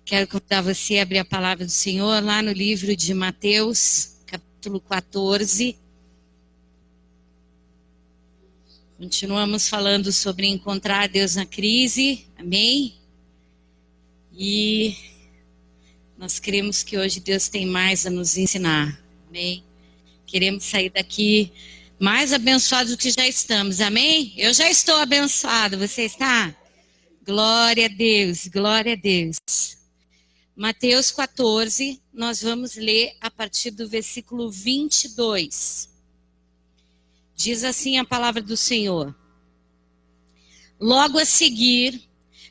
Quero convidar você a abrir a palavra do Senhor lá no livro de Mateus, capítulo 14. Continuamos falando sobre encontrar Deus na crise, amém? E nós cremos que hoje Deus tem mais a nos ensinar, amém? Queremos sair daqui mais abençoados do que já estamos, amém? Eu já estou abençoado, você está? Glória a Deus, glória a Deus. Mateus 14, nós vamos ler a partir do versículo 22. Diz assim a palavra do Senhor. Logo a seguir,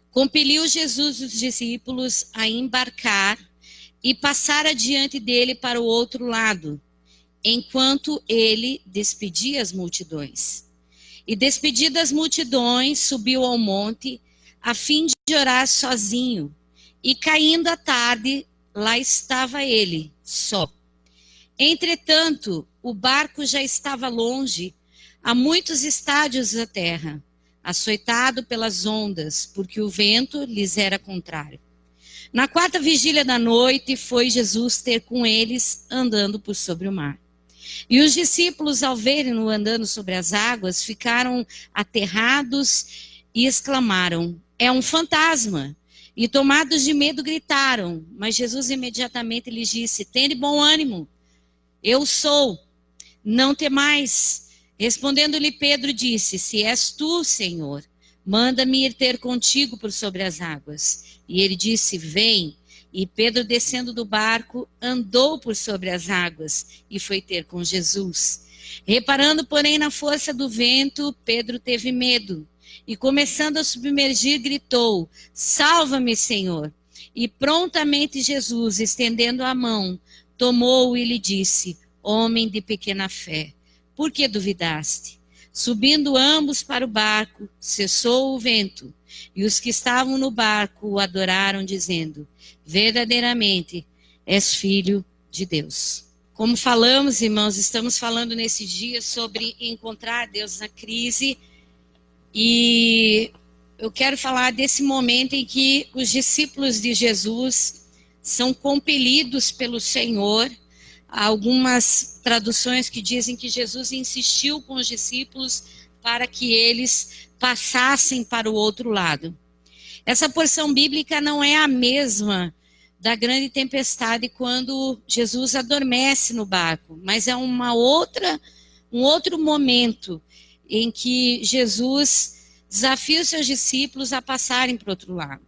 compeliu Jesus os discípulos a embarcar e passar adiante dele para o outro lado, enquanto ele despedia as multidões. E despedidas as multidões, subiu ao monte, a fim de orar sozinho. E caindo a tarde, lá estava ele, só. Entretanto, o barco já estava longe, a muitos estádios da terra, açoitado pelas ondas, porque o vento lhes era contrário. Na quarta vigília da noite, foi Jesus ter com eles, andando por sobre o mar. E os discípulos, ao verem-no andando sobre as águas, ficaram aterrados e exclamaram: é um fantasma! E tomados de medo gritaram, mas Jesus imediatamente lhes disse: tende bom ânimo, eu sou, não temais. Respondendo-lhe Pedro disse: se és tu, Senhor, manda-me ir ter contigo por sobre as águas. E ele disse: vem. E Pedro, descendo do barco, andou por sobre as águas e foi ter com Jesus. Reparando, porém, na força do vento, Pedro teve medo. E começando a submergir, gritou: salva-me, Senhor. E prontamente Jesus, estendendo a mão, tomou-o e lhe disse: homem de pequena fé, por que duvidaste? Subindo ambos para o barco, cessou o vento. E os que estavam no barco o adoraram, dizendo: verdadeiramente és filho de Deus. Como falamos, irmãos, estamos falando nesse dia sobre encontrar Deus na crise. E eu quero falar desse momento em que os discípulos de Jesus são compelidos pelo Senhor. Há algumas traduções que dizem que Jesus insistiu com os discípulos para que eles passassem para o outro lado. Essa porção bíblica não é a mesma da grande tempestade quando Jesus adormece no barco, mas é um outro momento em que Jesus desafia os seus discípulos a passarem para o outro lado.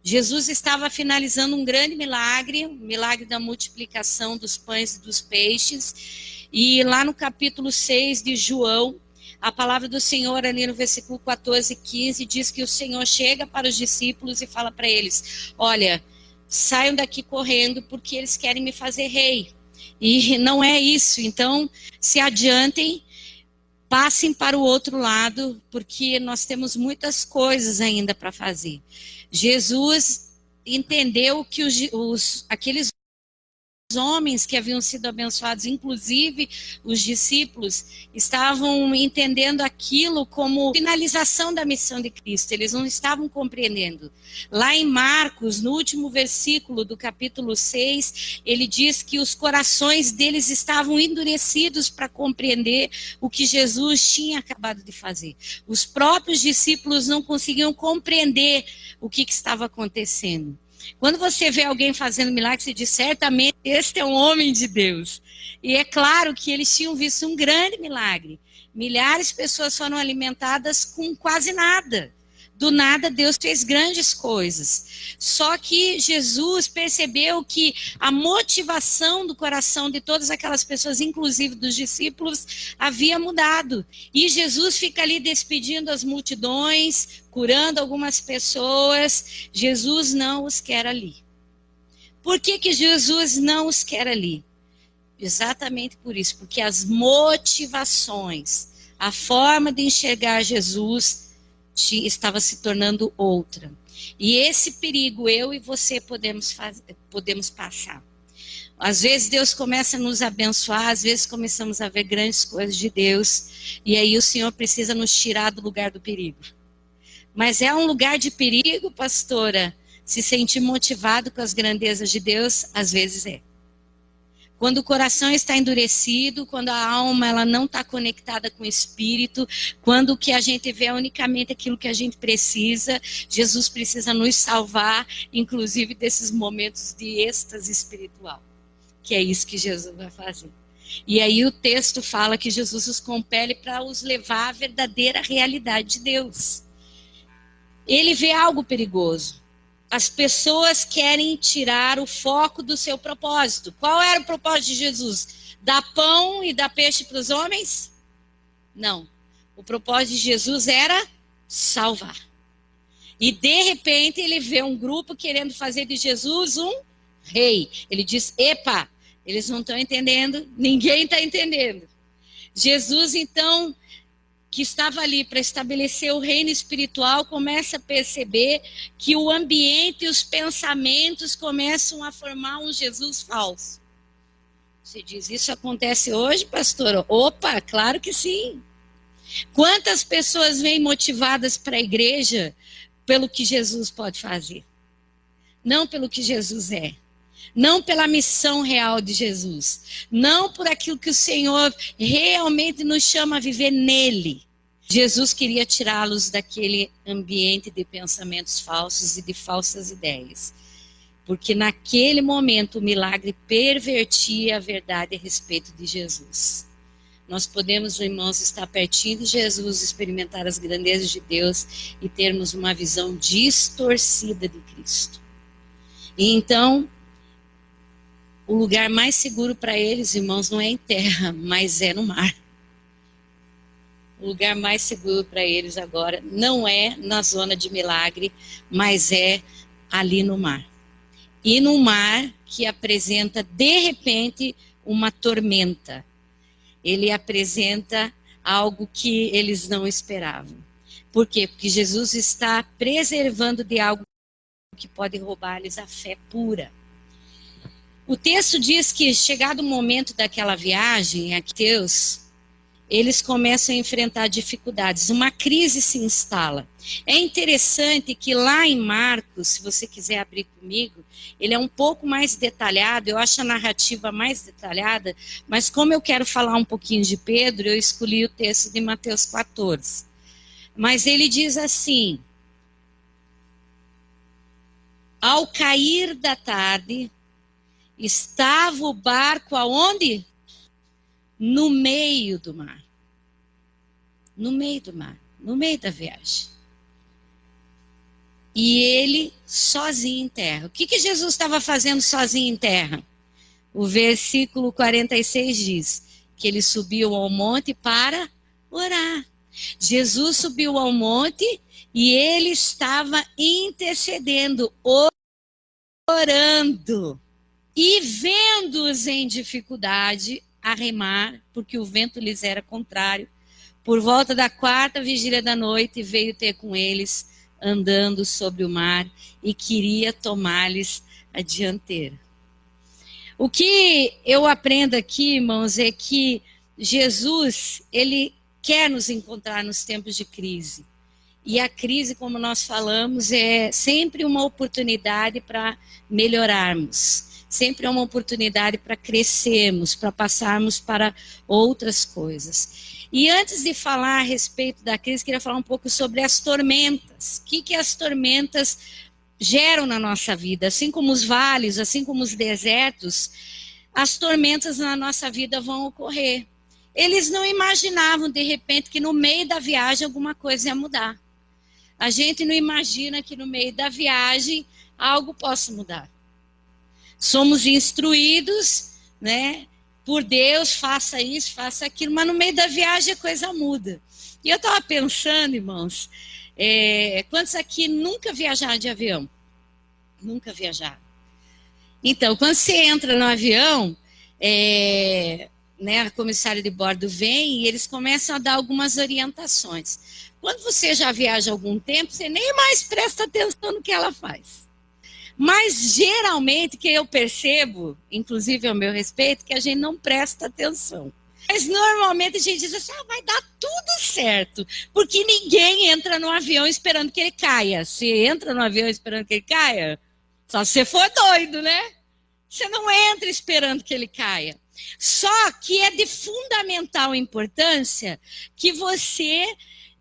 Jesus estava finalizando um grande milagre, o milagre da multiplicação dos pães e dos peixes. E lá no capítulo 6 de João, a palavra do Senhor, ali no versículo 14 e 15, diz que o Senhor chega para os discípulos e fala para eles: olha, saiam daqui correndo porque eles querem me fazer rei. E não é isso, então se adiantem, passem para o outro lado, porque nós temos muitas coisas ainda para fazer. Jesus entendeu que aqueles homens que haviam sido abençoados, inclusive os discípulos, estavam entendendo aquilo como finalização da missão de Cristo. Eles não estavam compreendendo. Lá em Marcos, no último versículo do capítulo 6, ele diz que os corações deles estavam endurecidos para compreender o que Jesus tinha acabado de fazer. Os próprios discípulos não conseguiam compreender o que estava acontecendo. Quando você vê alguém fazendo milagre, você diz: certamente este é um homem de Deus. E é claro que eles tinham visto um grande milagre. Milhares de pessoas foram alimentadas com quase nada. Do nada, Deus fez grandes coisas. Só que Jesus percebeu que a motivação do coração de todas aquelas pessoas, inclusive dos discípulos, havia mudado. E Jesus fica ali despedindo as multidões, curando algumas pessoas. Jesus não os quer ali. Por que Jesus não os quer ali? Exatamente por isso, porque as motivações, a forma de enxergar Jesus estava se tornando outra. E esse perigo eu e você podemos passar. Às vezes Deus começa a nos abençoar, às vezes começamos a ver grandes coisas de Deus, e aí o Senhor precisa nos tirar do lugar do perigo. Mas é um lugar de perigo, pastora? Se sentir motivado com as grandezas de Deus, às vezes é. Quando o coração está endurecido, quando a alma ela não está conectada com o Espírito, quando o que a gente vê é unicamente aquilo que a gente precisa, Jesus precisa nos salvar, inclusive desses momentos de êxtase espiritual. Que é isso que Jesus vai fazer. E aí o texto fala que Jesus os compele para os levar à verdadeira realidade de Deus. Ele vê algo perigoso. As pessoas querem tirar o foco do seu propósito. Qual era o propósito de Jesus? Dar pão e dar peixe para os homens? Não. O propósito de Jesus era salvar. E de repente ele vê um grupo querendo fazer de Jesus um rei. Ele diz, epa, eles não estão entendendo, ninguém está entendendo. Jesus, então, que estava ali para estabelecer o reino espiritual, começa a perceber que o ambiente e os pensamentos começam a formar um Jesus falso. Você diz, isso acontece hoje, pastor? Opa, claro que sim. Quantas pessoas vêm motivadas para a igreja pelo que Jesus pode fazer? Não pelo que Jesus é. Não pela missão real de Jesus. Não por aquilo que o Senhor realmente nos chama a viver nele. Jesus queria tirá-los daquele ambiente de pensamentos falsos e de falsas ideias. Porque naquele momento o milagre pervertia a verdade a respeito de Jesus. Nós podemos, irmãos, estar pertinho de Jesus, experimentar as grandezas de Deus e termos uma visão distorcida de Cristo. E então, o lugar mais seguro para eles, irmãos, não é em terra, mas é no mar. O lugar mais seguro para eles agora não é na zona de milagre, mas é ali no mar. E no mar que apresenta, de repente, uma tormenta. Ele apresenta algo que eles não esperavam. Por quê? Porque Jesus está preservando de algo que pode roubar-lhes a fé pura. O texto diz que, chegado o momento daquela viagem, aqueus, eles começam a enfrentar dificuldades, uma crise se instala. É interessante que lá em Marcos, se você quiser abrir comigo, ele é um pouco mais detalhado, eu acho a narrativa mais detalhada, mas como eu quero falar um pouquinho de Pedro, eu escolhi o texto de Mateus 14. Mas ele diz assim, ao cair da tarde, estava o barco aonde? No meio do mar. No meio do mar, no meio da viagem. E ele sozinho em terra. O que Jesus estava fazendo sozinho em terra? O versículo 46 diz que ele subiu ao monte para orar. Jesus subiu ao monte e ele estava intercedendo, orando. E vendo-os em dificuldade a remar, porque o vento lhes era contrário, por volta da 4ª vigília da noite, veio ter com eles, andando sobre o mar, e queria tomar-lhes a dianteira. O que eu aprendo aqui, irmãos, é que Jesus, ele quer nos encontrar nos tempos de crise. E a crise, como nós falamos, é sempre uma oportunidade para melhorarmos. Sempre é uma oportunidade para crescermos, para passarmos para outras coisas. E antes de falar a respeito da crise, queria falar um pouco sobre as tormentas. O que as tormentas geram na nossa vida? Assim como os vales, assim como os desertos, as tormentas na nossa vida vão ocorrer. Eles não imaginavam, de repente, que no meio da viagem alguma coisa ia mudar. A gente não imagina que no meio da viagem algo possa mudar. Somos instruídos, né, por Deus, faça isso, faça aquilo, mas no meio da viagem a coisa muda. E eu estava pensando, irmãos, quantos aqui nunca viajaram de avião? Nunca viajaram. Então, quando você entra no avião, né, a comissária de bordo vem e eles começam a dar algumas orientações. Quando você já viaja há algum tempo, você nem mais presta atenção no que ela faz. Mas, geralmente, que eu percebo, inclusive ao meu respeito, que a gente não presta atenção. Mas normalmente a gente diz assim, vai dar tudo certo, porque ninguém entra no avião esperando que ele caia. Se entra no avião esperando que ele caia, só se você for doido, né? Você não entra esperando que ele caia. Só que é de fundamental importância que você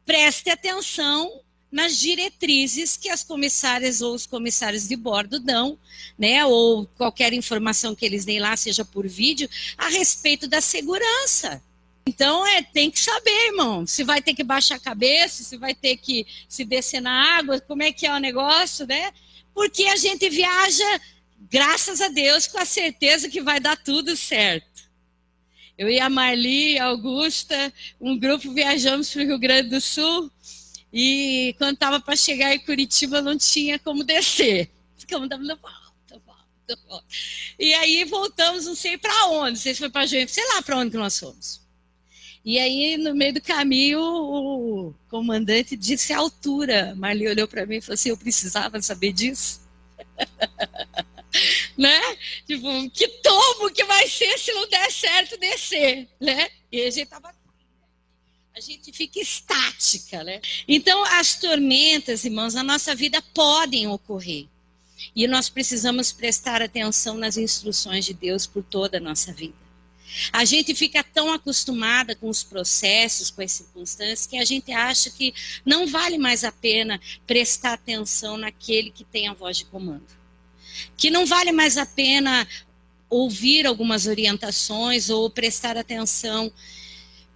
preste atenção nas diretrizes que as comissárias ou os comissários de bordo dão, né, ou qualquer informação que eles deem lá, seja por vídeo, a respeito da segurança. Então, tem que saber, irmão, se vai ter que baixar a cabeça, se vai ter que se descer na água, como é que é o negócio, né? Porque a gente viaja, graças a Deus, com a certeza que vai dar tudo certo. Eu e a Marli, a Augusta, um grupo viajamos para o Rio Grande do Sul, e quando estava para chegar em Curitiba, não tinha como descer. Ficamos dando volta. E aí voltamos, não sei para onde. Não sei se foi para Joinville, sei lá para onde que nós fomos. E aí, no meio do caminho, o comandante disse a altura. Marli olhou para mim e falou assim, eu precisava saber disso. Né? Tipo, que tombo que vai ser se não der certo descer, né? E a gente estava... A gente fica estática, né? Então, as tormentas, irmãos, na nossa vida podem ocorrer. E nós precisamos prestar atenção nas instruções de Deus por toda a nossa vida. A gente fica tão acostumada com os processos, com as circunstâncias, que a gente acha que não vale mais a pena prestar atenção naquele que tem a voz de comando. Que não vale mais a pena ouvir algumas orientações ou prestar atenção.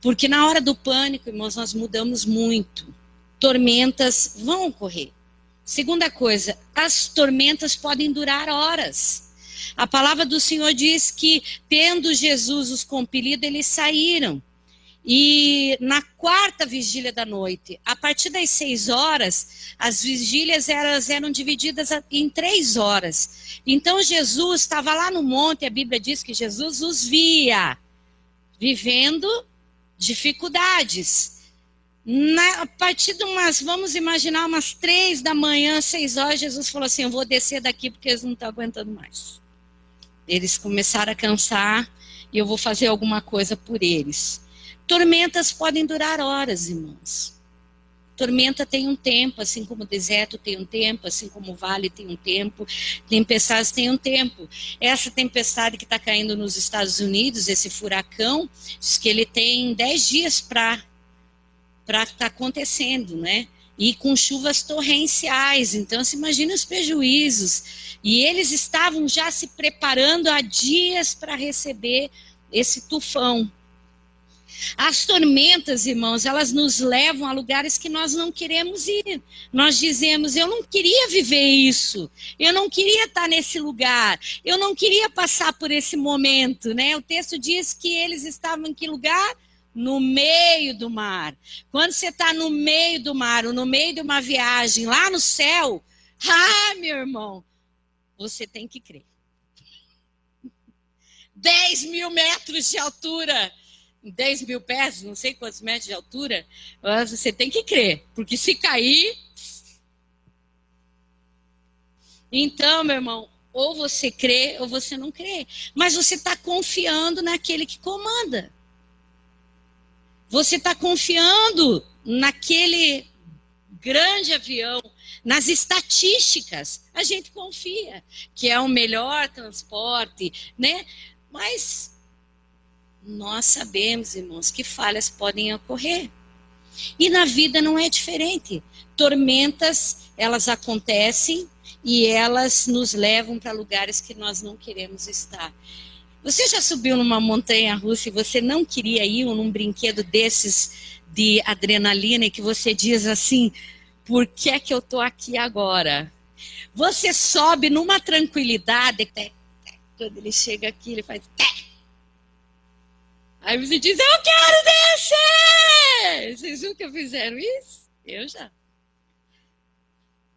Porque na hora do pânico, irmãos, nós mudamos muito. Tormentas vão ocorrer. Segunda coisa, as tormentas podem durar horas. A palavra do Senhor diz que, tendo Jesus os compelido, eles saíram. E na quarta vigília da noite, a partir das 6 horas, as vigílias eram divididas em 3 horas. Então Jesus estava lá no monte, a Bíblia diz que Jesus os via, vivendo dificuldades. A partir de vamos imaginar, umas 3 da manhã, 6 horas, Jesus falou assim, eu vou descer daqui porque eles não estão aguentando mais. Eles começaram a cansar e eu vou fazer alguma coisa por eles. Tormentas podem durar horas, irmãos. Tormenta tem um tempo, assim como o deserto tem um tempo, assim como o vale tem um tempo, tempestades tem um tempo. Essa tempestade que está caindo nos Estados Unidos, esse furacão, diz que ele tem 10 dias para estar acontecendo, né? E com chuvas torrenciais, então se imagina os prejuízos. E eles estavam já se preparando há dias para receber esse tufão. As tormentas, irmãos, elas nos levam a lugares que nós não queremos ir. Nós dizemos, eu não queria viver isso, eu não queria estar nesse lugar, eu não queria passar por esse momento, né? O texto diz que eles estavam em que lugar? No meio do mar. Quando você está no meio do mar, ou no meio de uma viagem lá no céu, meu irmão, você tem que crer. 10.000 metros de altura, 10.000 pés, não sei quantos metros de altura, você tem que crer, porque se cair... Então, meu irmão, ou você crê ou você não crê, mas você está confiando naquele que comanda. Você está confiando naquele grande avião, nas estatísticas. A gente confia que é o melhor transporte, né? Mas nós sabemos, irmãos, que falhas podem ocorrer. E na vida não é diferente. Tormentas, elas acontecem e elas nos levam para lugares que nós não queremos estar. Você já subiu numa montanha-russa e você não queria ir, ou num brinquedo desses de adrenalina, e que você diz assim, por que é que eu estou aqui agora? Você sobe numa tranquilidade, quando ele chega aqui, ele faz... Aí você diz, eu quero descer! Vocês nunca fizeram isso? Eu já.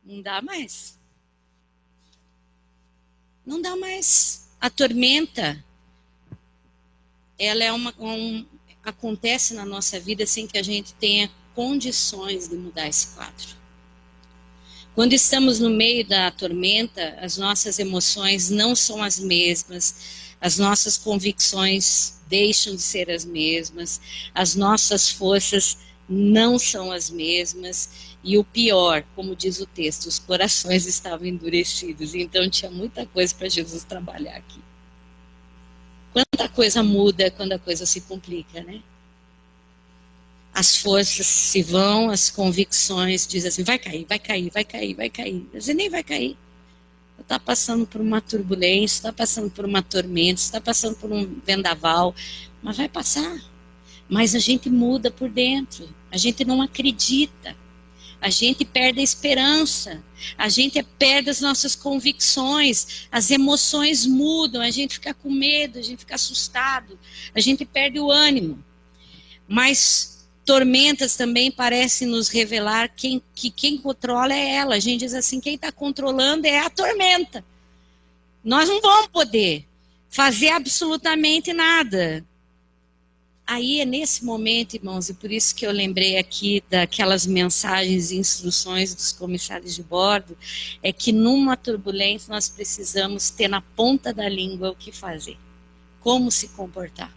Não dá mais. Não dá mais. A tormenta... ela é acontece na nossa vida sem que a gente tenha condições de mudar esse quadro. Quando estamos no meio da tormenta, as nossas emoções não são as mesmas, as nossas convicções deixam de ser as mesmas, as nossas forças não são as mesmas, e o pior, como diz o texto, os corações estavam endurecidos, então tinha muita coisa para Jesus trabalhar aqui. Quanta coisa muda quando a coisa se complica, né? As forças se vão, as convicções dizem assim, vai cair, vai cair, vai cair, vai cair. Você nem vai cair. Está passando por uma turbulência, está passando por uma tormenta, está passando por um vendaval, mas vai passar. Mas a gente muda por dentro, a gente não acredita, a gente perde a esperança, a gente perde as nossas convicções, as emoções mudam, a gente fica com medo, a gente fica assustado, a gente perde o ânimo. Mas tormentas também parecem nos revelar que quem controla é ela. A gente diz assim, quem está controlando é a tormenta. Nós não vamos poder fazer absolutamente nada. Aí é nesse momento, irmãos, e por isso que eu lembrei aqui daquelas mensagens e instruções dos comissários de bordo, é que numa turbulência nós precisamos ter na ponta da língua o que fazer, como se comportar,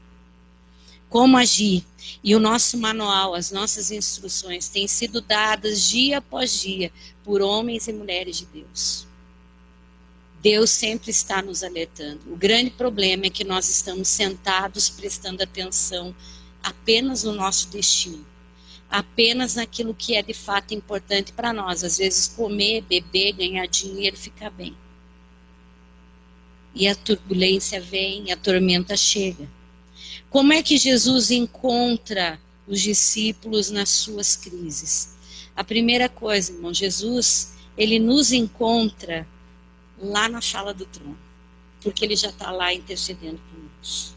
como agir. E o nosso manual, as nossas instruções têm sido dadas dia após dia por homens e mulheres de Deus. Deus sempre está nos alertando. O grande problema é que nós estamos sentados prestando atenção apenas no nosso destino, apenas naquilo que é de fato importante para nós. Às vezes comer, beber, ganhar dinheiro, ficar bem. E a turbulência vem, a tormenta chega. Como é que Jesus encontra os discípulos nas suas crises? A primeira coisa, irmão, Jesus, ele nos encontra lá na sala do trono, porque ele já está lá intercedendo por nós.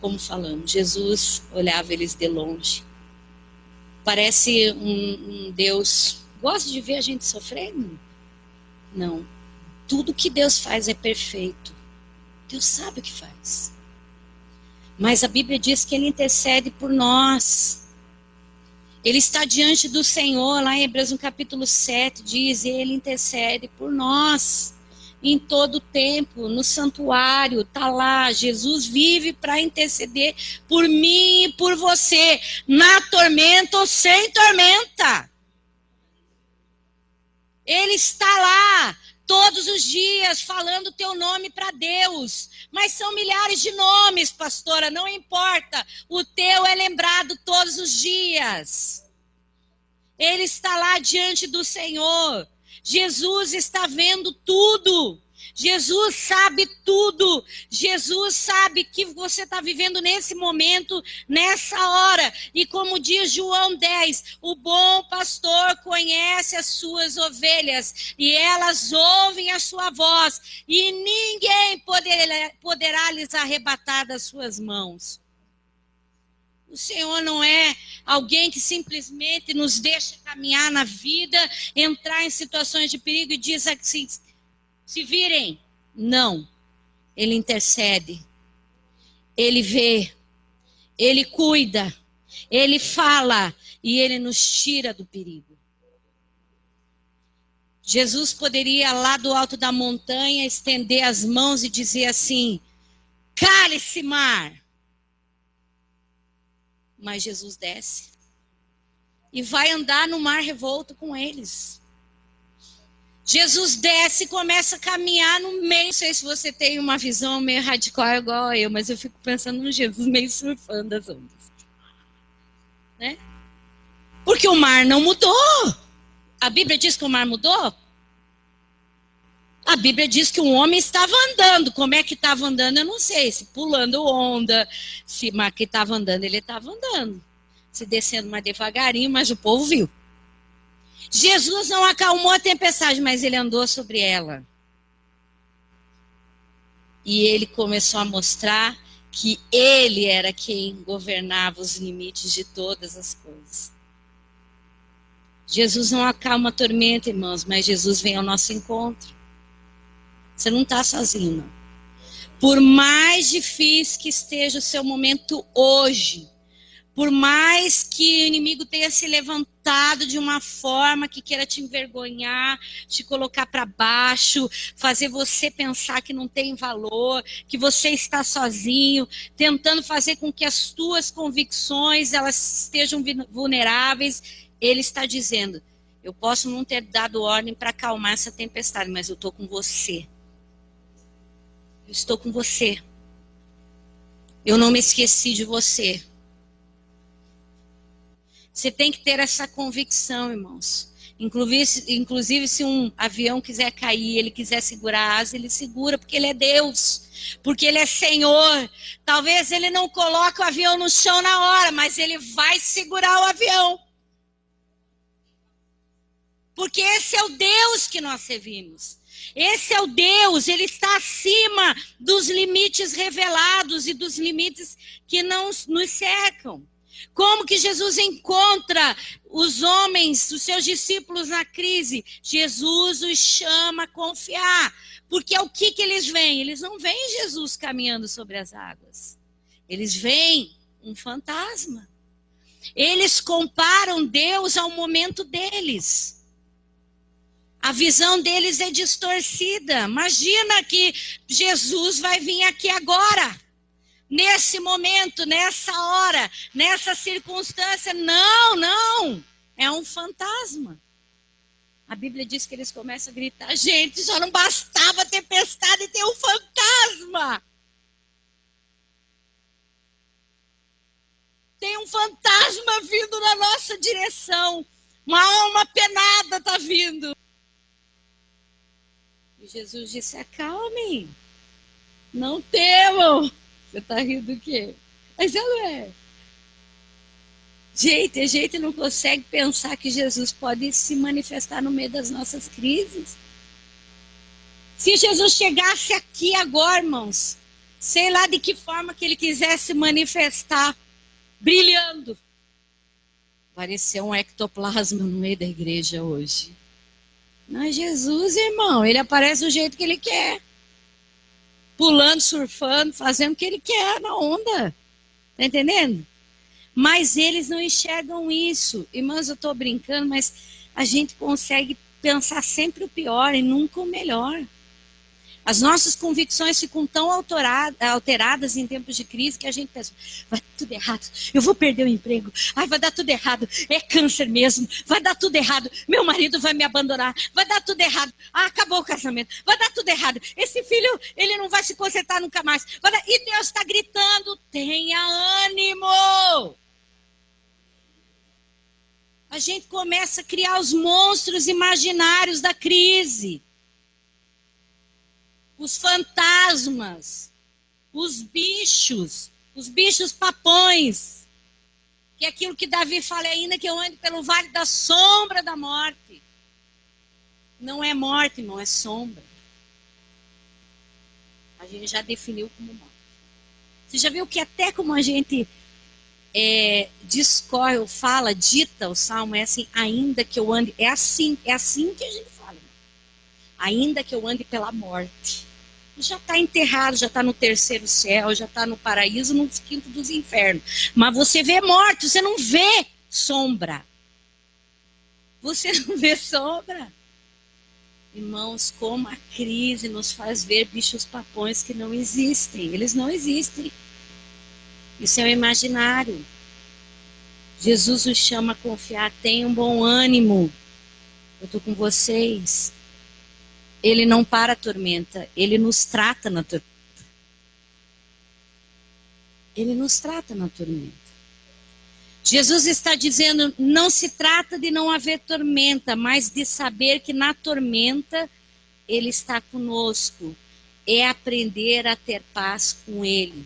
Como falamos, Jesus olhava eles de longe. Parece um Deus, gosta de ver a gente sofrendo? Não. Tudo que Deus faz é perfeito. Deus sabe o que faz. Mas a Bíblia diz que ele intercede por nós. Ele está diante do Senhor, lá em Hebreus no capítulo 7, diz, ele intercede por nós, em todo o tempo, no santuário, está lá, Jesus vive para interceder por mim e por você, na tormenta ou sem tormenta. Ele está lá, todos os dias, falando o teu nome para Deus. Mas são milhares de nomes, pastora, não importa. O teu é lembrado todos os dias. Ele está lá diante do Senhor. Jesus está vendo tudo. Jesus sabe tudo. Jesus sabe que você está vivendo nesse momento, nessa hora. E como diz João 10, o bom pastor conhece as suas ovelhas e elas ouvem a sua voz e ninguém poderá lhes arrebatar das suas mãos. O Senhor não é alguém que simplesmente nos deixa caminhar na vida, entrar em situações de perigo e diz assim, se virem. Não. Ele intercede. Ele vê. Ele cuida. Ele fala. E ele nos tira do perigo. Jesus poderia lá do alto da montanha estender as mãos e dizer assim, cale-se, mar. Mas Jesus desce e vai andar no mar revolto com eles. Jesus desce e começa a caminhar no meio. Não sei se você tem uma visão meio radical igual a eu, mas eu fico pensando no Jesus meio surfando as ondas. Né? Porque o mar não mudou. A Bíblia diz que o mar mudou? A Bíblia diz que um homem estava andando. Como é que estava andando? Eu não sei. Se pulando onda, se que estava andando, ele estava andando. Se descendo mais devagarinho, mas o povo viu. Jesus não acalmou a tempestade, mas ele andou sobre ela. E ele começou a mostrar que ele era quem governava os limites de todas as coisas. Jesus não acalma a tormenta, irmãos, mas Jesus vem ao nosso encontro. Você não está sozinho, não. Por mais difícil que esteja o seu momento hoje, Por mais que o inimigo tenha se levantado de uma forma que queira te envergonhar, te colocar para baixo, fazer você pensar que não tem valor, que você está sozinho, tentando fazer com que as tuas convicções elas estejam vulneráveis, ele está dizendo: eu posso não ter dado ordem para acalmar essa tempestade, mas eu estou com você. Eu estou com você. Eu não me esqueci de você. Você tem que ter essa convicção, irmãos. Inclusive, se um avião quiser cair, ele quiser segurar a asa, ele segura, porque ele é Deus, porque ele é Senhor. Talvez ele não coloque o avião no chão na hora, mas ele vai segurar o avião. Porque esse é o Deus que nós servimos. Esse é o Deus, ele está acima dos limites revelados e dos limites que não nos cercam. Como que Jesus encontra os homens, os seus discípulos na crise? Jesus os chama a confiar. Porque é o que eles veem? Eles não veem Jesus caminhando sobre as águas. Eles veem um fantasma. Eles comparam Deus ao momento deles. A visão deles é distorcida. Imagina que Jesus vai vir aqui agora. Nesse momento, nessa hora, nessa circunstância. Não. É um fantasma. A Bíblia diz que eles começam a gritar: gente, já não bastava a tempestade e ter um fantasma. Tem um fantasma vindo na nossa direção. Uma alma penada está vindo. E Jesus disse: acalmem. Não temam. Você está rindo do quê? Mas ela é. A gente não consegue pensar que Jesus pode se manifestar no meio das nossas crises. Se Jesus chegasse aqui agora, irmãos, sei lá de que forma que ele quisesse manifestar, brilhando. Apareceu um ectoplasma no meio da igreja hoje. Mas Jesus, irmão, ele aparece do jeito que ele quer. Pulando, surfando, fazendo o que ele quer na onda. Tá entendendo? Mas eles não enxergam isso. Irmãos, eu estou brincando, mas a gente consegue pensar sempre o pior e nunca o melhor. As nossas convicções ficam tão alteradas em tempos de crise que a gente pensa: vai dar tudo errado, eu vou perder o emprego, ai, vai dar tudo errado, é câncer mesmo, vai dar tudo errado, meu marido vai me abandonar, vai dar tudo errado, acabou o casamento, vai dar tudo errado, esse filho, ele não vai se consertar nunca mais. E Deus está gritando: tenha ânimo. A gente começa a criar os monstros imaginários da crise. Os fantasmas, os bichos papões, que é aquilo que Davi fala: ainda que eu ande pelo vale da sombra da morte. Não é morte, não é sombra. A gente já definiu como morte. Você já viu que até como a gente discorre ou fala, dita o salmo, é assim: ainda que eu ande, é assim que a gente fala. Ainda que eu ande pela morte. Já está enterrado, já está no terceiro céu, já está no paraíso, no quinto dos infernos. Mas você vê morte, você não vê sombra. Você não vê sombra. Irmãos, como a crise nos faz ver bichos papões que não existem. Eles não existem. Isso é o imaginário. Jesus os chama a confiar: tenham bom ânimo. Eu estou com vocês. Ele não para a tormenta, ele nos trata na tormenta. Ele nos trata na tormenta. Jesus está dizendo: não se trata de não haver tormenta, mas de saber que na tormenta ele está conosco. É aprender a ter paz com ele.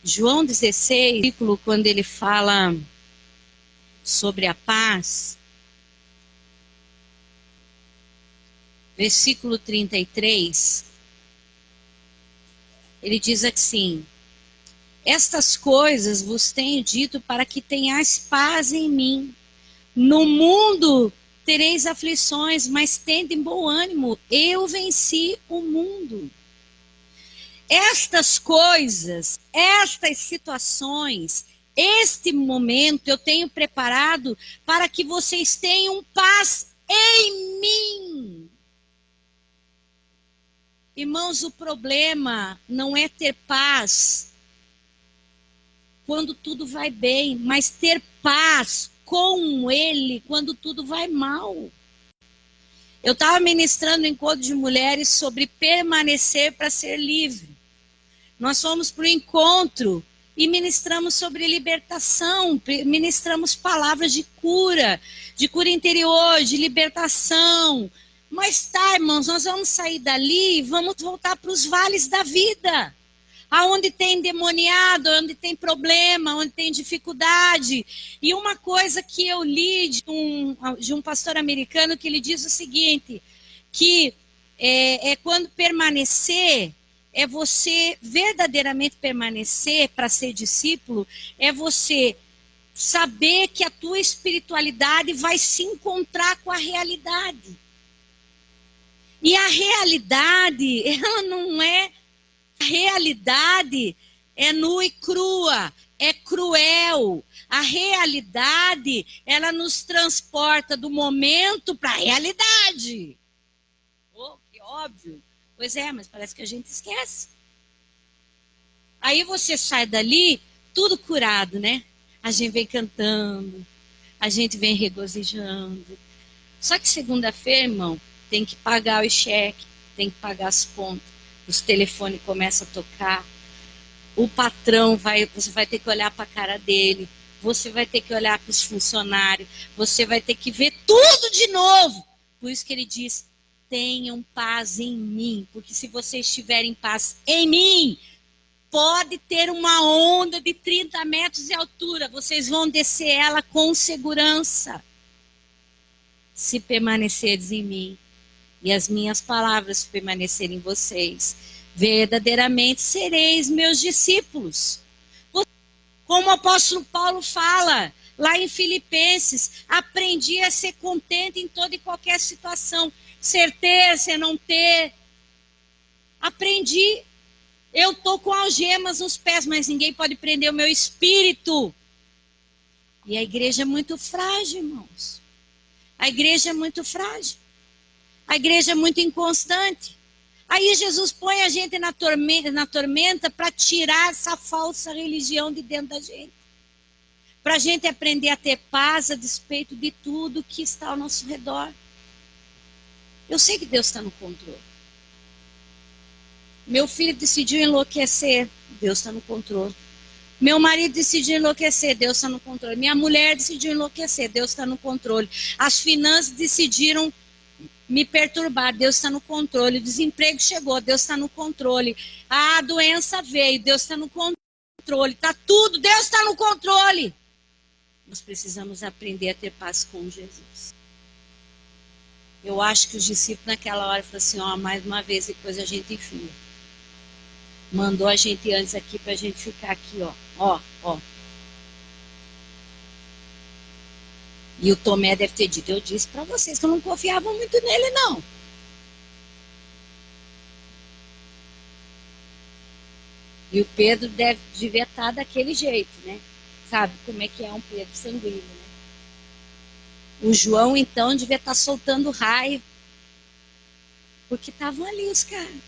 João 16, quando ele fala sobre a paz, versículo 33, ele diz assim: estas coisas vos tenho dito para que tenhais paz em mim. No mundo tereis aflições, mas tende bom ânimo, eu venci o mundo. Estas coisas, estas situações, este momento eu tenho preparado para que vocês tenham paz em mim. Irmãos, o problema não é ter paz quando tudo vai bem, mas ter paz com Ele quando tudo vai mal. Eu estava ministrando um encontro de mulheres sobre permanecer para ser livre. Nós fomos para o encontro e ministramos sobre libertação, ministramos palavras de cura interior, de libertação. Mas tá, irmãos, nós vamos sair dali e vamos voltar para os vales da vida. Aonde tem endemoniado, onde tem problema, onde tem dificuldade. E uma coisa que eu li de um pastor americano, que ele diz o seguinte, que quando permanecer, é você verdadeiramente permanecer para ser discípulo, é você saber que a tua espiritualidade vai se encontrar com a realidade. E a realidade, ela não é... A realidade é nua e crua, é cruel. A realidade, ela nos transporta do momento para a realidade. Oh, que óbvio. Pois é, mas parece que a gente esquece. Aí você sai dali, tudo curado, né? A gente vem cantando, a gente vem regozijando. Só que segunda-feira, irmão, tem que pagar o cheque, tem que pagar as contas. Os telefones começam a tocar, o patrão você vai ter que olhar para a cara dele, você vai ter que olhar para os funcionários, você vai ter que ver tudo de novo. Por isso que ele diz, tenham paz em mim, porque se vocês tiverem paz em mim, pode ter uma onda de 30 metros de altura, vocês vão descer ela com segurança. Se permanecerdes em mim, e as minhas palavras permanecerem em vocês, verdadeiramente sereis meus discípulos. Como o apóstolo Paulo fala, lá em Filipenses, aprendi a ser contente em toda e qualquer situação, ser ter, ser não ter. Aprendi, eu estou com algemas nos pés, mas ninguém pode prender o meu espírito. E a igreja é muito frágil, irmãos. A igreja é muito frágil. A igreja é muito inconstante. Aí Jesus põe a gente na tormenta para tirar essa falsa religião de dentro da gente. Para a gente aprender a ter paz a despeito de tudo que está ao nosso redor. Eu sei que Deus está no controle. Meu filho decidiu enlouquecer, Deus está no controle. Meu marido decidiu enlouquecer, Deus está no controle. Minha mulher decidiu enlouquecer, Deus está no controle. As finanças decidiram me perturbar, Deus está no controle. O desemprego chegou, Deus está no controle. A doença veio, Deus está no controle. Está tudo, Deus está no controle. Nós precisamos aprender a ter paz com Jesus. Eu acho que os discípulos naquela hora falaram assim, ó, mais uma vez, depois a gente enfia. Mandou a gente antes aqui para a gente ficar aqui, ó. E o Tomé deve ter dito, eu disse para vocês que eu não confiava muito nele, não. E o Pedro devia estar daquele jeito, né? Sabe como é que é um Pedro sanguíneo, né? O João, então, devia estar soltando raio. Porque estavam ali os caras.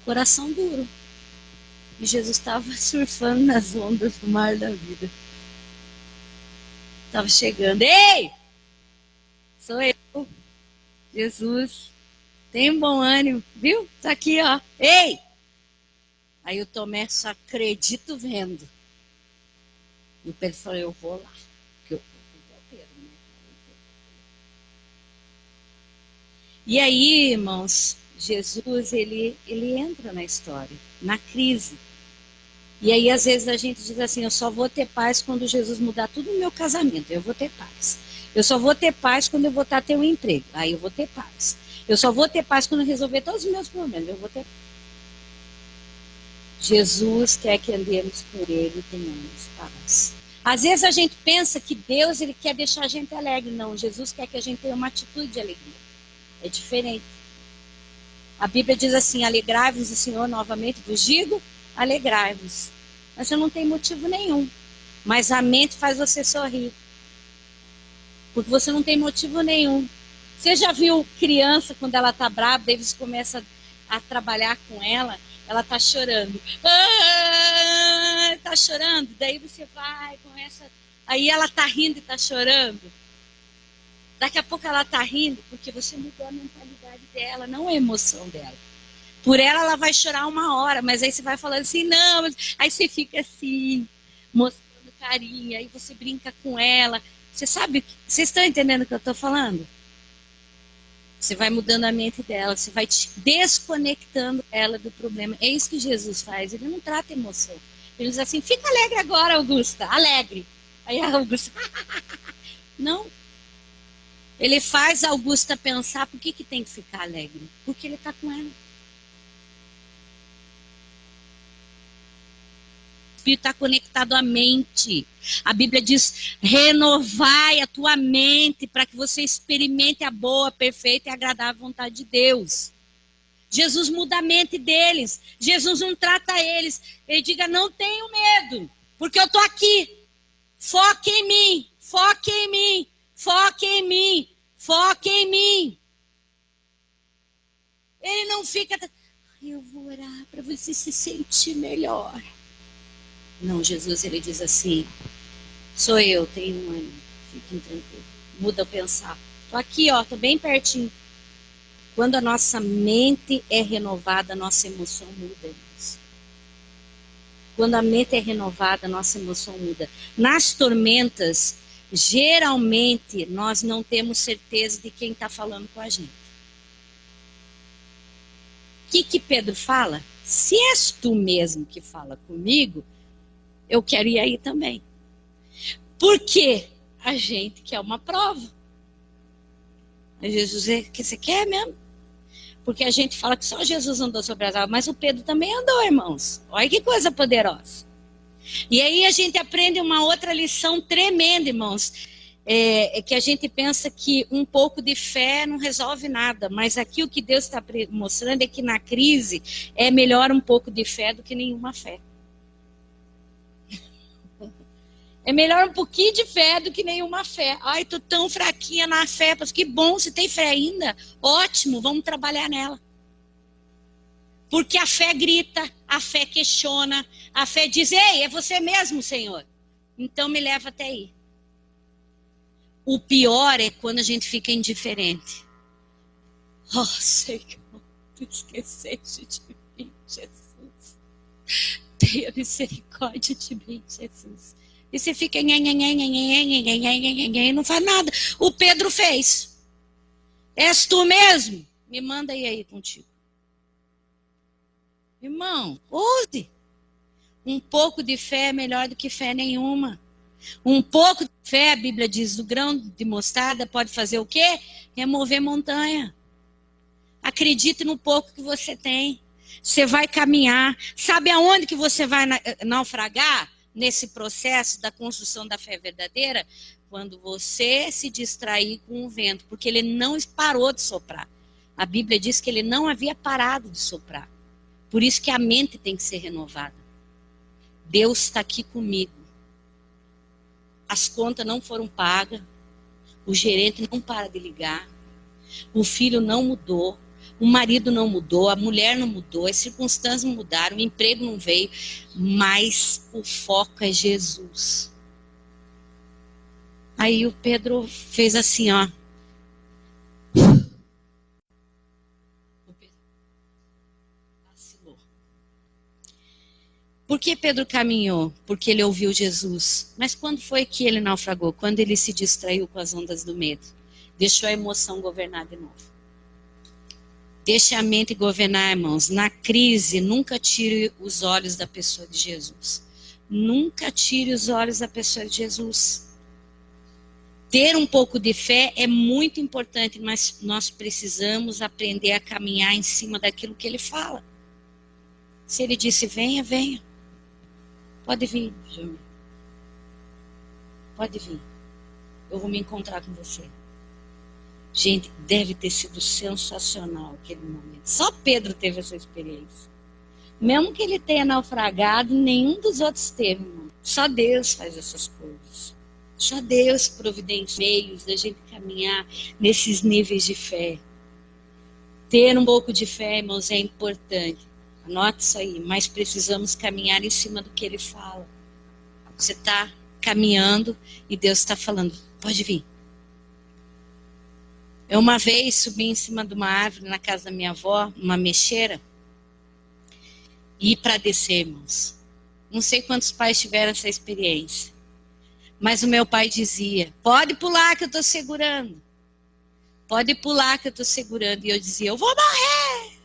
Coração duro. E Jesus estava surfando nas ondas do mar da vida. Estava chegando. Ei! Sou eu. Jesus. Tem um bom ânimo. Viu? Tá aqui, ó. Ei! Aí o Tomé só acredito vendo. E o Pedro falou, eu vou lá. Porque eu vou Pedro, né? E aí, irmãos, Jesus, ele entra na história, na crise. E aí, às vezes, a gente diz assim, eu só vou ter paz quando Jesus mudar tudo no meu casamento, eu vou ter paz. Eu só vou ter paz quando eu voltar a ter um emprego, aí eu vou ter paz. Eu só vou ter paz quando eu resolver todos os meus problemas, eu vou ter paz. Jesus quer que andemos por Ele e tenhamos paz. Às vezes a gente pensa que Deus ele quer deixar a gente alegre. Não, Jesus quer que a gente tenha uma atitude de alegria. É diferente. A Bíblia diz assim, alegrai-vos o Senhor novamente, vos digo, alegrai-vos. Mas eu não tenho motivo nenhum. Mas a mente faz você sorrir. Porque você não tem motivo nenhum. Você já viu criança, quando ela tá brava, daí você começa a trabalhar com ela tá chorando. Tá chorando, daí você vai, começa... Aí ela tá rindo e tá chorando. Daqui a pouco ela tá rindo, porque você mudou a mentalidade dela, não a emoção dela. Por ela vai chorar 1 hora, mas aí você vai falando assim, não, aí você fica assim, mostrando carinho, aí você brinca com ela. Você sabe, vocês estão entendendo o que eu estou falando? Você vai mudando a mente dela, você vai desconectando ela do problema. É isso que Jesus faz, ele não trata emoção. Ele diz assim, fica alegre agora, Augusta, alegre. Aí a Augusta, não. Ele faz a Augusta pensar, por que tem que ficar alegre? Porque ele está com ela. O Espírito está conectado à mente. A Bíblia diz, renovai a tua mente para que você experimente a boa, perfeita e agradável vontade de Deus. Jesus muda a mente deles. Jesus não trata eles. Ele diga, não tenho medo, porque eu estou aqui. Foque em mim, foque em mim, foque em mim, foque em mim. Ele não fica, eu vou orar para você se sentir melhor. Não, Jesus, ele diz assim, sou eu, tenho um ano, fiquem tranquilos. Muda o pensar. Estou aqui, ó, estou bem pertinho. Quando a nossa mente é renovada, a nossa emoção muda, irmãos. Quando a mente é renovada, a nossa emoção muda. Nas tormentas, geralmente, nós não temos certeza de quem está falando com a gente. O que Pedro fala? Se és tu mesmo que fala comigo, eu quero ir aí também. Porque a gente quer uma prova. Jesus diz que você quer mesmo? Porque a gente fala que só Jesus andou sobre as águas, mas o Pedro também andou, irmãos. Olha que coisa poderosa. E aí a gente aprende uma outra lição tremenda, irmãos. É que a gente pensa que um pouco de fé não resolve nada, mas aqui o que Deus está mostrando é que na crise é melhor um pouco de fé do que nenhuma fé. É melhor um pouquinho de fé do que nenhuma fé. Ai, tô tão fraquinha na fé. Mas que bom, você tem fé ainda? Ótimo, vamos trabalhar nela. Porque a fé grita, a fé questiona, a fé diz, ei, é você mesmo, Senhor. Então me leva até aí. O pior é quando a gente fica indiferente. Oh, Senhor, tu esqueceste de mim, Jesus. Tenha misericórdia de mim, Jesus. E você fica e não faz nada. O Pedro fez. És tu mesmo? Me manda aí contigo. Irmão, ouse. Um pouco de fé é melhor do que fé nenhuma. Um pouco de fé, a Bíblia diz, o grão de mostarda pode fazer o quê? Remover montanha. Acredite no pouco que você tem. Você vai caminhar. Sabe aonde que você vai naufragar? Nesse processo da construção da fé verdadeira, quando você se distrair com o vento, porque ele não parou de soprar. A Bíblia diz que ele não havia parado de soprar. Por isso que a mente tem que ser renovada. Deus está aqui comigo. As contas não foram pagas, o gerente não para de ligar, o filho não mudou, o marido não mudou, a mulher não mudou, as circunstâncias não mudaram, o emprego não veio, mas o foco é Jesus. Aí o Pedro fez assim, ó. O Pedro vacilou. Por que Pedro caminhou? Porque ele ouviu Jesus. Mas quando foi que ele naufragou? Quando ele se distraiu com as ondas do medo. Deixou a emoção governar de novo. Deixe a mente governar, irmãos. Na crise, nunca tire os olhos da pessoa de Jesus. Nunca tire os olhos da pessoa de Jesus. Ter um pouco de fé é muito importante, mas nós precisamos aprender a caminhar em cima daquilo que ele fala. Se ele disse, venha, venha. Pode vir, Júnior. Pode vir. Eu vou me encontrar com você. Gente, deve ter sido sensacional aquele momento. Só Pedro teve essa experiência. Mesmo que ele tenha naufragado, nenhum dos outros teve, irmão. Só Deus faz essas coisas. Só Deus providencia meios da gente caminhar nesses níveis de fé. Ter um pouco de fé, irmãos, é importante. Anote isso aí. Mas precisamos caminhar em cima do que Ele fala. Você está caminhando e Deus está falando, pode vir. Eu uma vez subi em cima de uma árvore na casa da minha avó, uma mexeira, e para descer, irmãos. Não sei quantos pais tiveram essa experiência. Mas o meu pai dizia, pode pular que eu estou segurando. Pode pular que eu estou segurando. E eu dizia, eu vou morrer.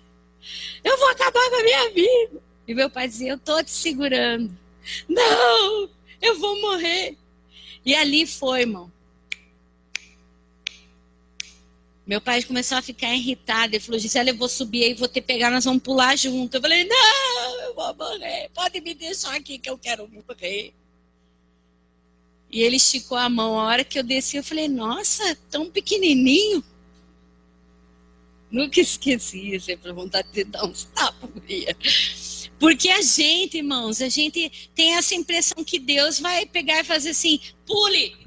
Eu vou acabar com a minha vida. E meu pai dizia, eu estou te segurando. Não, eu vou morrer. E ali foi, irmão. Meu pai começou a ficar irritado. Ele falou, Gisele, eu vou subir aí, vou te pegar, nós vamos pular junto. Eu falei, não, eu vou morrer. Pode me deixar aqui que eu quero morrer. E ele esticou a mão. A hora que eu desci, eu falei, nossa, tão pequenininho. Nunca esqueci, sempre vontade de dar uns tapas. Porque a gente, irmãos, a gente tem essa impressão que Deus vai pegar e fazer assim, pule.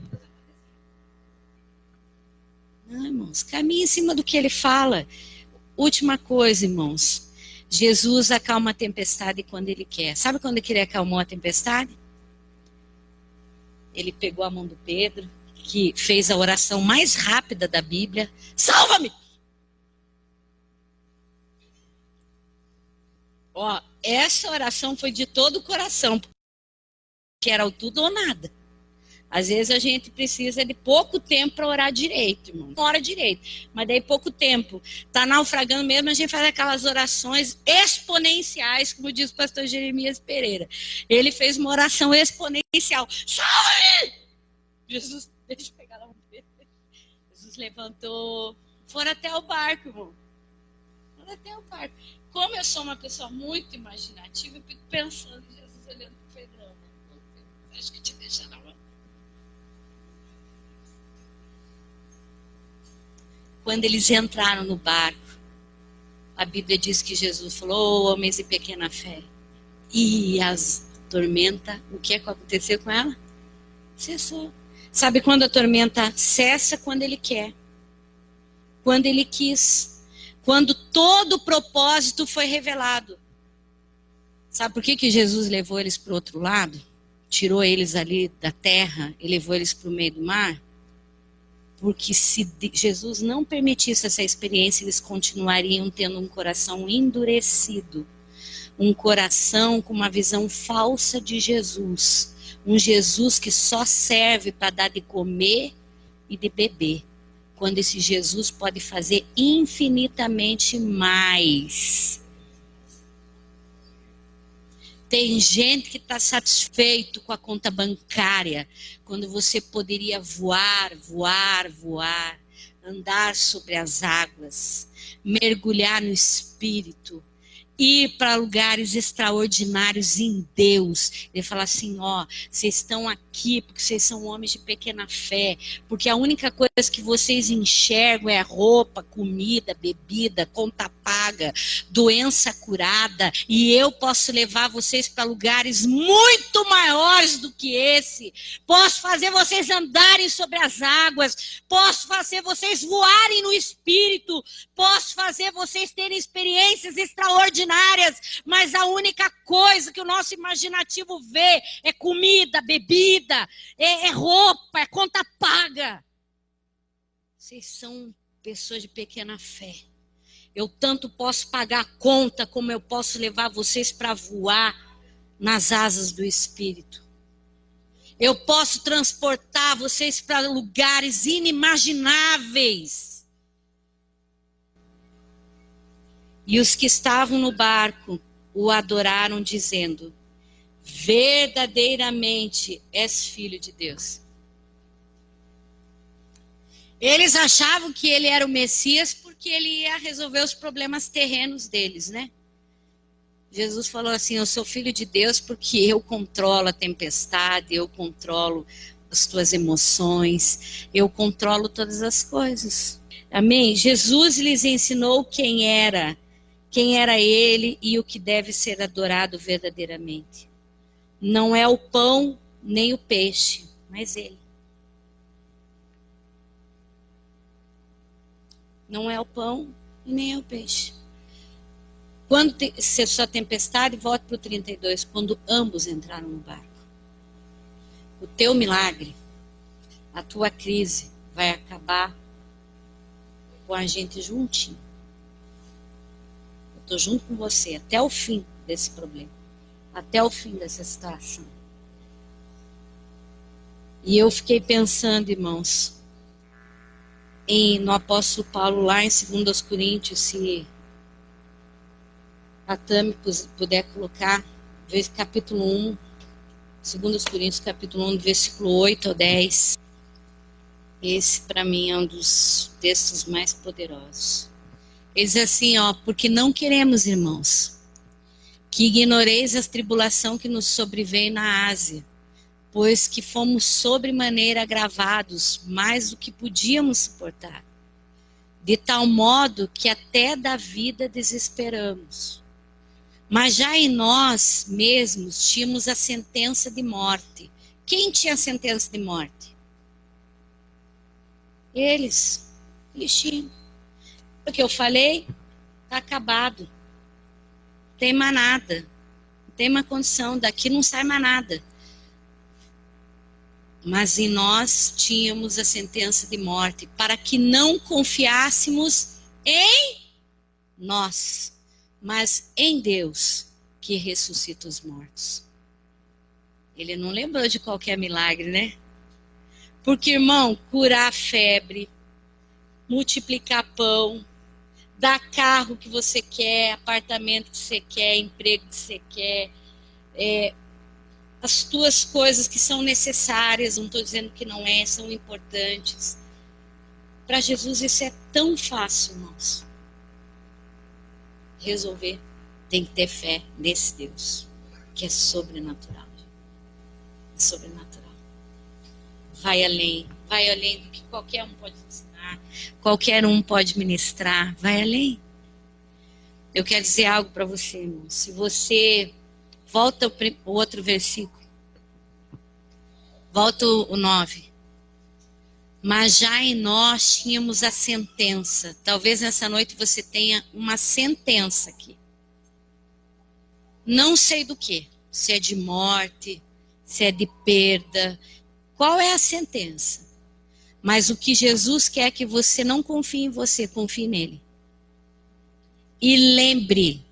Não, irmãos, caminhe em cima do que Ele fala. Última coisa, irmãos. Jesus acalma a tempestade quando Ele quer. Sabe quando que Ele acalmou a tempestade? Ele pegou a mão do Pedro, que fez a oração mais rápida da Bíblia. Salva-me! Ó, essa oração foi de todo o coração, que era o tudo ou nada. Às vezes a gente precisa de pouco tempo para orar direito, irmão. Não ora direito, mas daí pouco tempo. Está naufragando mesmo, a gente faz aquelas orações exponenciais, como diz o pastor Jeremias Pereira. Ele fez uma oração exponencial. Salve! Jesus, deixa eu pegar lá. Jesus levantou, foram até o barco, irmão. Foram até o barco. Como eu sou uma pessoa muito imaginativa, eu fico pensando em Jesus olhando para o Pedrão. Acho que te deixa na mão. Quando eles entraram no barco, a Bíblia diz que Jesus falou, oh, homens de pequena fé. E as tormenta, o que aconteceu com ela? Cessou. Sabe quando a tormenta cessa? Quando Ele quer. Quando Ele quis. Quando todo o propósito foi revelado. Sabe por que Jesus levou eles para o outro lado? Tirou eles ali da terra e levou eles para o meio do mar? Porque se Jesus não permitisse essa experiência, eles continuariam tendo um coração endurecido. Um coração com uma visão falsa de Jesus. Um Jesus que só serve para dar de comer e de beber. Quando esse Jesus pode fazer infinitamente mais. Tem gente que está satisfeito com a conta bancária, quando você poderia voar, andar sobre as águas, mergulhar no Espírito, ir para lugares extraordinários em Deus. Ele fala assim, ó, vocês estão aqui porque vocês são homens de pequena fé, porque a única coisa que vocês enxergam é roupa, comida, bebida, conta paga, doença curada, e eu posso levar vocês para lugares muito maiores do que esse. Posso fazer vocês andarem sobre as águas, posso fazer vocês voarem no Espírito, posso fazer vocês terem experiências extraordinárias, mas a única coisa que o nosso imaginativo vê é comida, bebida, é roupa, é conta paga. Vocês são pessoas de pequena fé. Eu tanto posso pagar a conta, como eu posso levar vocês para voar nas asas do Espírito. Eu posso transportar vocês para lugares inimagináveis. E os que estavam no barco o adoraram, dizendo, verdadeiramente és filho de Deus. Eles achavam que ele era o Messias porque ele ia resolver os problemas terrenos deles, né? Jesus falou assim, eu sou filho de Deus porque eu controlo a tempestade, eu controlo as tuas emoções, eu controlo todas as coisas. Amém? Jesus lhes ensinou quem era ele e o que deve ser adorado verdadeiramente. Não é o pão nem o peixe, mas ele. Não é o pão e nem é o peixe. Quando cessou a tempestade, volta para o 32, quando ambos entraram no barco. O teu milagre, a tua crise, vai acabar com a gente juntinho. Eu estou junto com você até o fim desse problema, até o fim dessa situação. E eu fiquei pensando, irmãos, no apóstolo Paulo, lá em 2 Coríntios, se a Tami puder colocar, capítulo 1, 2 Coríntios, capítulo 1, versículo 8 ao 10. Esse, para mim, é um dos textos mais poderosos. Ele diz assim, porque não queremos, irmãos, que ignoreis a tribulação que nos sobreveio na Ásia, pois que fomos sobremaneira agravados, mais do que podíamos suportar, de tal modo que até da vida desesperamos. Mas já em nós mesmos tínhamos a sentença de morte. Quem tinha a sentença de morte? Eles tinham. Porque eu falei, está acabado. Não tem mais nada. Não tem mais condição, daqui não sai mais nada. Mas em nós tínhamos a sentença de morte, para que não confiássemos em nós, mas em Deus, que ressuscita os mortos. Ele não lembrou de qualquer milagre, né? Porque, irmão, curar a febre, multiplicar pão, dar carro que você quer, apartamento que você quer, emprego que você quer, as tuas coisas que são necessárias, não estou dizendo que não são importantes. Para Jesus isso é tão fácil, irmãos. Resolver, tem que ter fé nesse Deus, que é sobrenatural. É sobrenatural. Vai além do que qualquer um pode ensinar, qualquer um pode ministrar, vai além. Eu quero dizer algo para você, irmão. Se você volta o outro versículo, volta o 9. Mas já em nós tínhamos a sentença. Talvez nessa noite você tenha uma sentença aqui. Não sei do que. Se é de morte, se é de perda. Qual é a sentença? Mas o que Jesus quer é que você não confie em você, confie nele. E lembre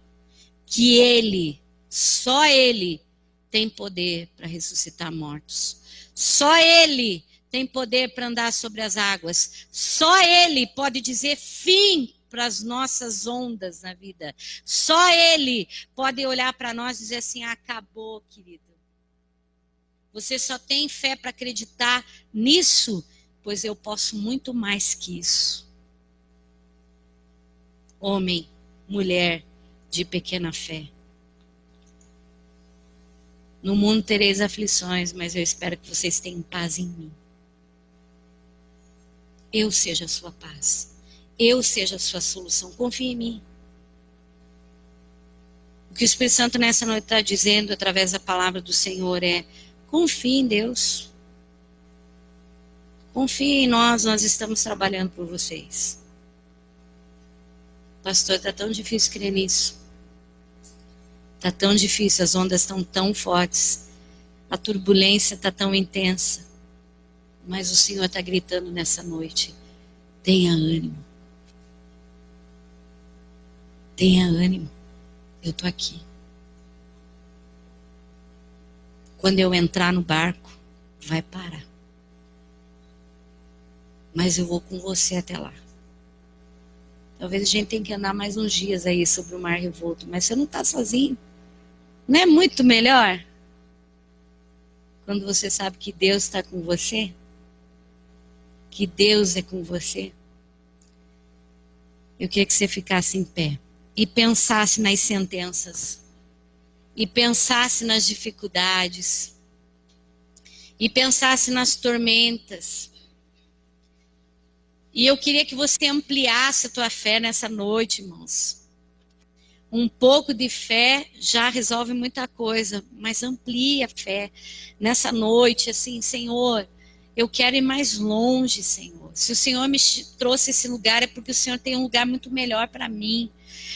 que ele, só ele, tem poder para ressuscitar mortos. Só ele tem poder para andar sobre as águas. Só ele pode dizer fim para as nossas ondas na vida. Só ele pode olhar para nós e dizer assim, acabou, querido. Você só tem fé para acreditar nisso, pois eu posso muito mais que isso. Homem, mulher de pequena fé. No mundo tereis aflições, mas eu espero que vocês tenham paz em mim. Eu seja a sua paz. Eu seja a sua solução. Confie em mim. O que o Espírito Santo nessa noite está dizendo através da palavra do Senhor é: confie em Deus. Confie em nós estamos trabalhando por vocês. Pastor, está tão difícil crer nisso. Está tão difícil, as ondas estão tão fortes. A turbulência está tão intensa. Mas o Senhor está gritando nessa noite: tenha ânimo. Tenha ânimo. Eu estou aqui. Quando eu entrar no barco, vai parar. Mas eu vou com você até lá. Talvez a gente tenha que andar mais uns dias aí sobre o mar revolto, mas você não está sozinho. Não é muito melhor? Quando você sabe que Deus está com você? Que Deus é com você? Eu queria que você ficasse em pé e pensasse nas sentenças. E pensasse nas dificuldades. E pensasse nas tormentas. E eu queria que você ampliasse a tua fé nessa noite, irmãos. Um pouco de fé já resolve muita coisa, mas amplie a fé. Nessa noite, assim, Senhor, eu quero ir mais longe, Senhor. Se o Senhor me trouxe esse lugar, é porque o Senhor tem um lugar muito melhor para mim.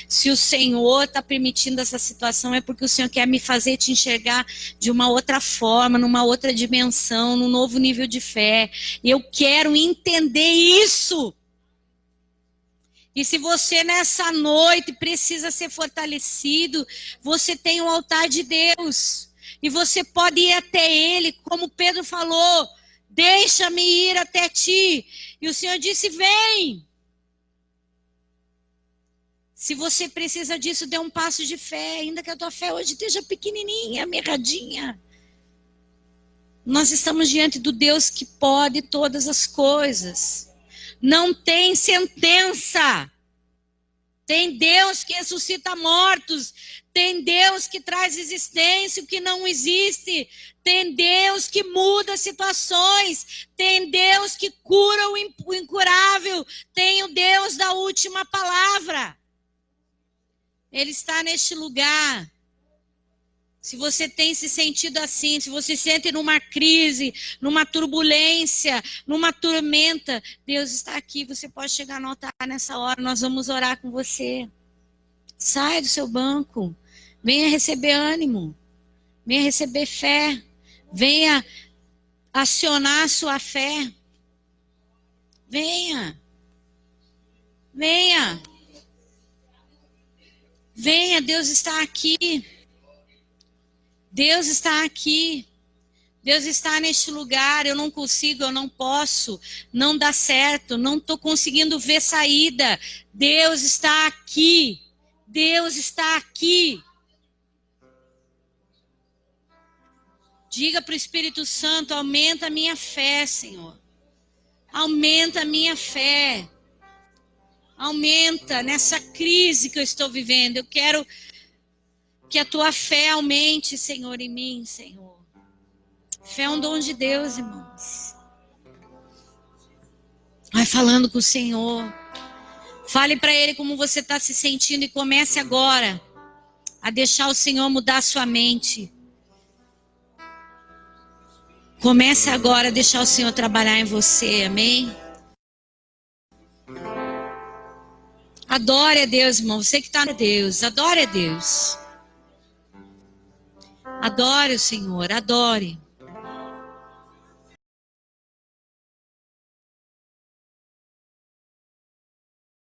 Se o Senhor está permitindo essa situação, é porque o Senhor quer me fazer te enxergar de uma outra forma, numa outra dimensão, num novo nível de fé. E eu quero entender isso. E se você nessa noite precisa ser fortalecido, você tem o altar de Deus. E você pode ir até Ele, como Pedro falou, deixa-me ir até ti. E o Senhor disse, vem. Se você precisa disso, dê um passo de fé, ainda que a tua fé hoje esteja pequenininha, mirradinha. Nós estamos diante do Deus que pode todas as coisas. Não tem sentença. Tem Deus que ressuscita mortos. Tem Deus que traz existência o que não existe. Tem Deus que muda situações. Tem Deus que cura o incurável. Tem o Deus da última palavra. Ele está neste lugar. Se você tem se sentido assim, se você se sente numa crise, numa turbulência, numa tormenta, Deus está aqui. Você pode chegar no altar nessa hora, nós vamos orar com você. Saia do seu banco, venha receber ânimo, venha receber fé, venha acionar a sua fé. Venha, venha, venha, Deus está aqui. Deus está aqui. Deus está neste lugar. Eu não consigo, eu não posso. Não dá certo. Não estou conseguindo ver saída. Deus está aqui. Deus está aqui. Diga para o Espírito Santo, aumenta a minha fé, Senhor. Aumenta a minha fé. Aumenta nessa crise que eu estou vivendo. Eu quero que a tua fé aumente, Senhor, em mim, Senhor. Fé é um dom de Deus, irmãos. Vai falando com o Senhor. Fale para Ele como você está se sentindo e comece agora a deixar o Senhor mudar a sua mente. Comece agora a deixar o Senhor trabalhar em você, amém? Adore a Deus, irmão. Você que está a Deus, adore a Deus. Adore o Senhor, adore.